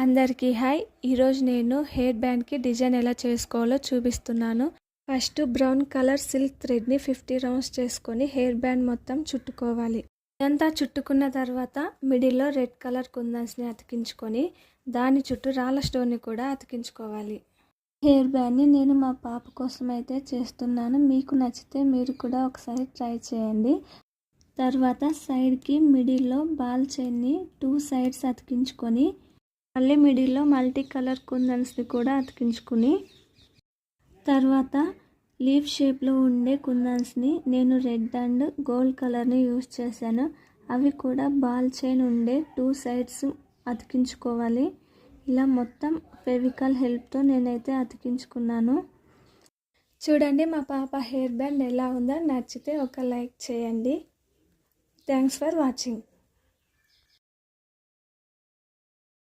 అందరికీ హాయ్. ఈరోజు నేను హెయిర్ బ్యాండ్కి డిజైన్ ఎలా చేసుకోవాలో చూపిస్తున్నాను. ఫస్ట్ బ్రౌన్ కలర్ సిల్క్ థ్రెడ్ని 50 రౌండ్స్ చేసుకొని హెయిర్ బ్యాండ్ మొత్తం చుట్టుకోవాలి. ఇదంతా చుట్టుకున్న తర్వాత మిడిల్లో రెడ్ కలర్ కుందన్స్ని అతికించుకొని దాని చుట్టూ రాళ్ళ స్టోన్ని కూడా అతికించుకోవాలి. హెయిర్ బ్యాండ్ని నేను మా పాప కోసం అయితే చేస్తున్నాను. మీకు నచ్చితే మీరు కూడా ఒకసారి ట్రై చేయండి. తర్వాత సైడ్కి మిడిల్లో బాల్ చైన్ని 2 సైడ్స్ అతికించుకొని మళ్ళీ మిడిల్లో మల్టీ కలర్ కుందన్స్ని కూడా అతికించుకుని తర్వాత లీఫ్ షేప్లో ఉండే కుందన్స్ని నేను రెడ్ అండ్ గోల్డ్ కలర్ని యూజ్ చేశాను. అవి కూడా బాల్ చైన్ ఉండే 2 సైడ్స్ అతికించుకోవాలి. ఇలా మొత్తం ఫెవికాల్ హెల్ప్తో నేనైతే అతికించుకున్నాను. చూడండి మా పాప హెయిర్ బ్యాండ్ ఎలా ఉందో. నచ్చితే ఒక లైక్ చేయండి. Thanks for watching.